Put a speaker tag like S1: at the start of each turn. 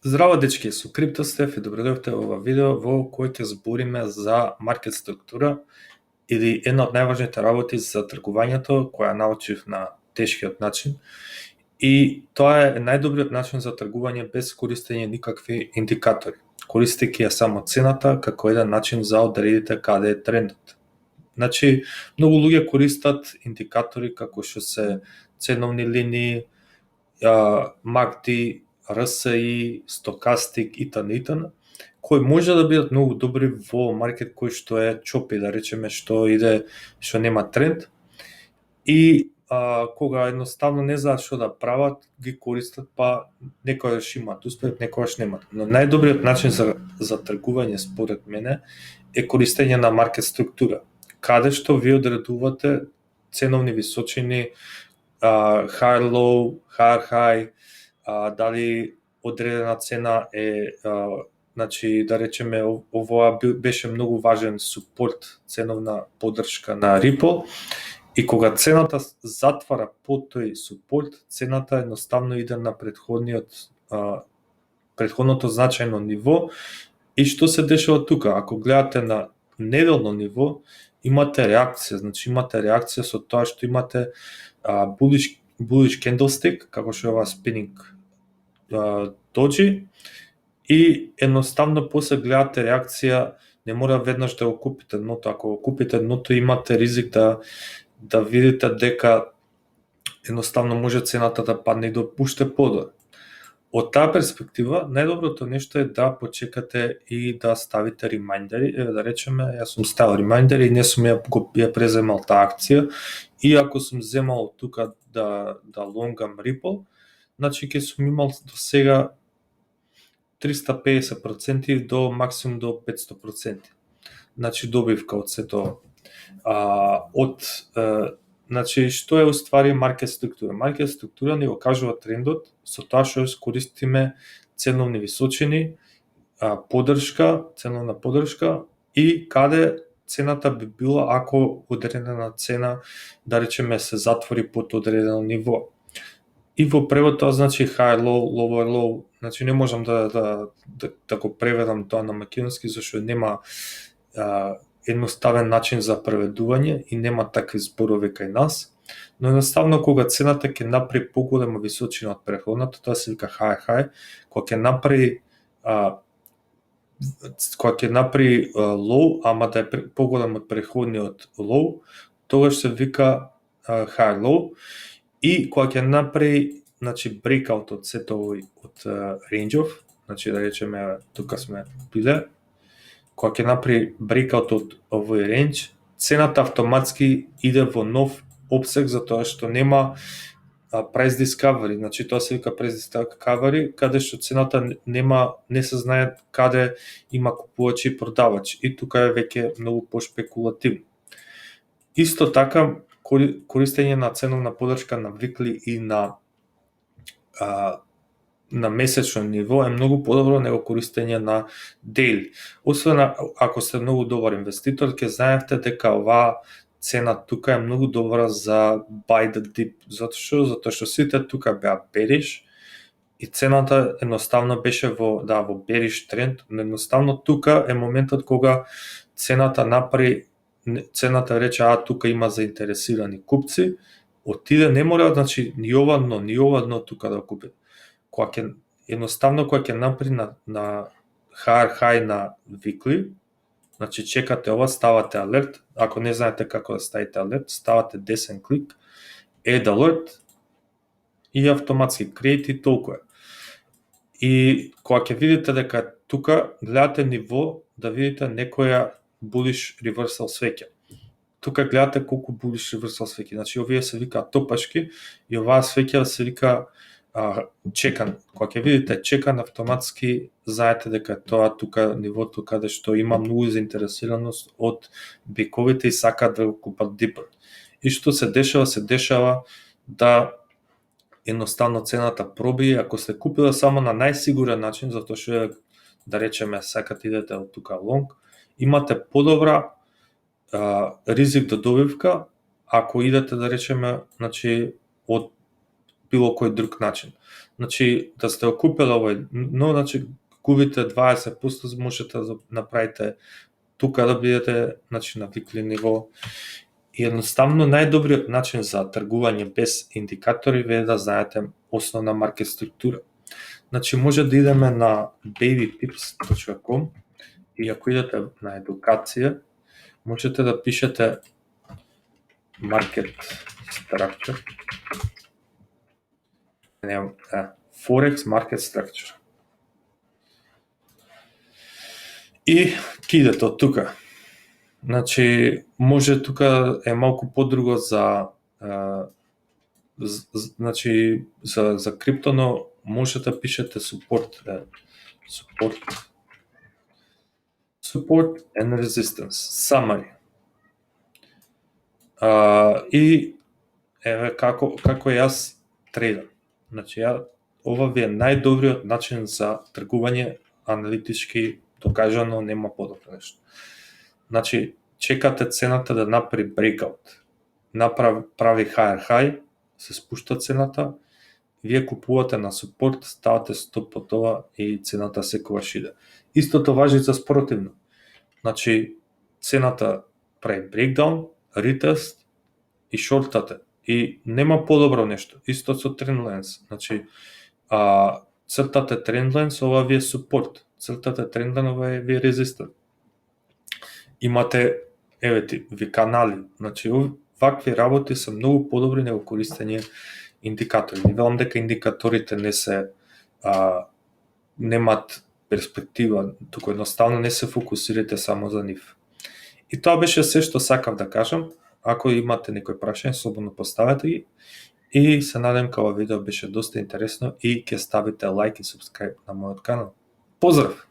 S1: Здраво, дечки, со Криптостеф и добре дојдовте во ова видео во кој ќе збориме за маркет структура или една од најважните работи за тргувањето која научив на тешкиот начин. И тоа е најдобриот начин за тргување без користење никакви индикатори, користејќи ја само цената како еден начин за одредите каде е трендот. Значи, многу луѓе користат индикатори како што се ценовни линии, MACD, RSI, стокастик и т.н. кои може да бидат многу добри во маркет кој што е чопи, да речеме, што нема тренд и кога едноставно не знаат што да прават, ги користат, па некогаш имаат успех, некогаш немаат. Но најдобриот начин за тргување според мене е користење на маркет структура, каде што ви одредувате ценовни височини, higher low, higher high, дали одредена цена е, значи да речеме овоа беше многу важен супорт, ценовна поддршка на Ripple, и кога цената затвара по тој супорт, цената едноставно иде на предходното значајно ниво. И што се дешава тука? Ако гледате на неделно ниво, имате реакција, значи имате реакција со тоа што имате bullish candlestick, како што е ова spinning doji, и едноставно после гледате реакција, не мора веднаш да го купите дното. Ако го купите дното, имате ризик да видите дека едноставно може цената да падне и да уште подолу. Од таа перспектива, најдоброто нешто е да почекате и да ставите ремайндери. Да речеме, јас сум ставил ремайндери и не сум ја преземал таа акција, и ако сум земал тука да лонгам Ripple, значи ќе сум имал до сега 350% до максимум до 500%. Значи добивка од сето. Значи, што е уствари маркет структура? Маркет структура ни го кажува трендот со тоа што користиме ценовни височини, ценовна поддршка и каде цената би била ако одредена цена, да речеме, се затвори под одредено ниво. И во превод тоа значи high low, lower low. Значи не можам да го преведам тоа на македонски, зашто нема едноставен начин за преведување и нема такви зборови кај нас, но едноставно кога цената ќе направи поголема височина од претходната, тоа се вика high high, кога ќе направи low, ама да е поголем од претходниот low, тогаш се вика high low, и кога ќе направи, значи, breakout од сето овој од range-ов, значи да речеме тука сме биле, кога ќе направи breakout од овој range, цената автоматски иде во нов обсег, затоа што нема price discovery, значи тоа се вика price discovery, каде што цената не се знае каде има купувач и продавач, и тука е веќе многу пошпекулативно. Исто така, користење на ценовна поддршка на weekly и на месечно ниво е многу подобро него користење на daily. Освен ако сте многу добар инвеститор, ќе знаете дека оваа цена тука е многу добра за buy the dip. Затоа што сите тука беа bearish и цената едноставно беше во bearish тренд, но едноставно тука е моментот кога цената рече тука има заинтересирани купци, отиде, не мора, значи ни ова дно тука да купи. Кога ќе направи на higher high на weekly, значи чекате ова, ставате алерт, ако не знаете како да ставите алерт, ставате десен клик, add alert и автоматски create и толку е. И кога ќе видите дека тука гледате ниво да видите некоја bullish reversal свеќа. Тука гледате колку bullish reversal свеќа, значи овие се вика топашки и оваа свеќа се вика чекан. Кога ќе видите чекан, автоматски знаете дека тоа тука нивото каде што има многу заинтересираност од биковите и сакаат да го купат дипот. И што се дешава? Се дешава да едноставно цената пробие, ако сте купила само на најсигурен начин, затоа што да речеме сакате идете од тука лонг, имате подобра ризик до добивка ако идете, да речеме, значи од било кој друг начин. Значи, да сте окупили овој, но значи губите 20%, можете да направите тука да бидете, значи, навикли ниво. И едноставно најдобриот начин за тргување без индикатори е да знаете основна маркет структура. Значи, може да идеме на babypips.com и ако идете на едукација, можете да пишете market structure, Forex market structure. И кидете од тука. Значи, може тука е малку подруго за значи за крипто, но можете да пишете support and resistance summary. И еве како јас трейдам. Значи, ова ви е најдобриот начин за тргување, аналитички докажано, нема подобро нешто. Значи, чекате цената да направи breakout, прави higher high, се спушта цената, вие купувате на супорт, ставате стоп по тоа и цената секогаш иде. Истото важи за спротивно. Значи, цената прави breakdown, retest и шортате. И нема подобро нешто. Исто со trendlines. Значи, цртате trendlines, ова ви е супорт. Цртате trendline, ова ви е резистент. Имате, ви канали. Значи, вакви работи се многу подобри него користење индикатори. Не велам дека индикаторите не се немат перспектива, туку едноставно не се фокусирате само за нив. И тоа беше се што сакав да кажам. Ако имате некои прашања, слободно поставете ги. И се надевам дека ова видео беше доста интересно и ќе ставите лайк и субскрайб на мојот канал. Поздрав!